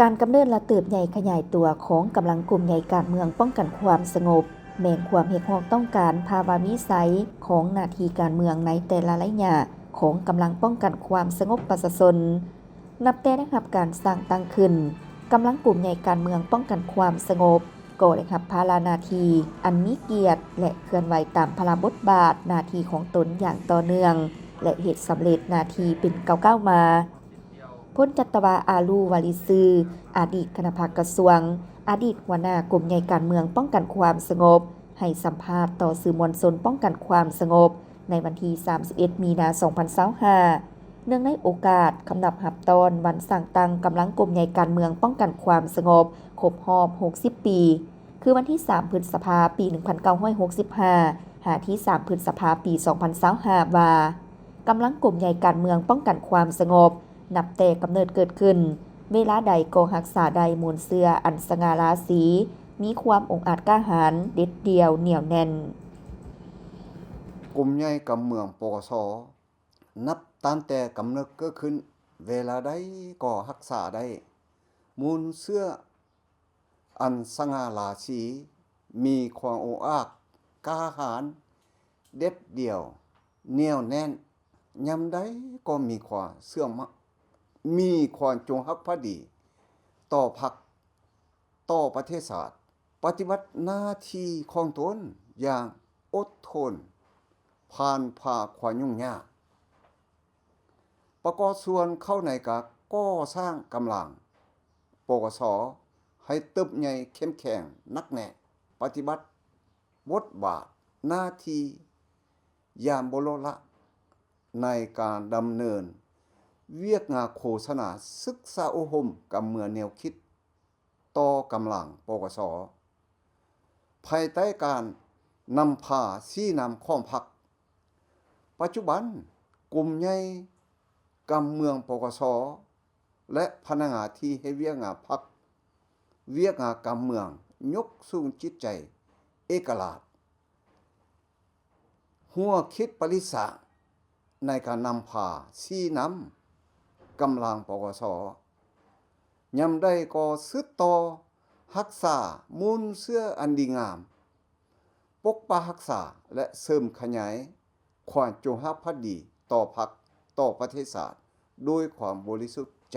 การกำเนิดและเติบใหญ่ขยายตัวของกำลังกลุ่มใหญ่การเมืองป้องกันความสงบแม้ความเรียกร้องต้องการภาวะวิสัยของหน้าที่การเมืองในแต่ละระยะของกำลังป้องกันความสงบประชาชนนับแต่ได้รับการสร้างตั้งขึ้นกำลังกลุ่มใหญ่การเมืองป้องกันความสงบก็ได้รับภาระหน้าที่อันมีเกียรติและเคลื่อนไหวตามพระบทบาทหน้าที่ของตนอย่างต่อเนื่องและเฮ็ดสำเร็จหน้าที่เป็นก้าวๆมาพลจัตวาอาลูวาลิซืออดีตคณะกระทรวงอดีตหัวหน้ากลุ่มใหญ่การเมืองป้องกันความสงบให้สัมภาษณ์ต่อสื่อมวลชนป้องกันความสงบในวันที่31มีนาคม2025เนื่องในโอกาสคำนับรับตอนวันสร้างตั้งกำลังกลุ่มใหญ่การเมืองป้องกันความสงบครบรอบ60ปีคือวันที่3พฤษภาคมปี1965หาที่3พฤษภาคมปี2025ว่ากำลังกลุ่มใหญ่การเมืองป้องกันความสงบนับแต่กำเนิดเกิดขึ้นเวลาใดก็รักษาใดมูลเสื้ออันสง่าราศีมีความองอาจกล้าหาญเด็ดเดี่ยวเหนียวแน่นกลุ่มใหญ่กำเมืองปกสนับตั้งแต่กำเนิดเกิดขึ้นเวลาใดก็รักษาได้มูลเสื้ออันสง่าราศีมีความองอาจกล้าหาญเด็ดเดี่ยวเหนียวแน่นยามใดก็มีความเสื่อมมีความจงรักภักดีต่อพรรคต่อประเทศชาติปฏิบัติหน้าที่ของตนอย่างอดทนผ่านผ่าความยุ่งยากประกอบส่วนเข้าในการก่อสร้างกำลังปกสให้เติบใหญ่เข้มแข็งนักแน่ปฏิบัติบทบาทหน้าที่อย่างบ่ลดละในการดำเนินเวียกงานโฆษณาศึกษาอบรมกับเมืองแนวคิดต่อกำลังปกสภายใต้การนำพาชี้นำของพรรคปัจจุบันกลุ่มใหญ่กำเมืองปกสและพนักงานที่ให้เวียกงานพรรคเวียกงานกำเมืองยกสูงจิตใจเอกราชหัวคิดปริศาในการนำพาชี้นำกำลังปกสยำได้ก็สืบต่อรักษามูลเสื้ออันดีงามปกปักรักษาและเสริมขยายความจงรักภักดีต่อพรรคต่อประเทศชาติด้วยความบริสุทธิ์ใจ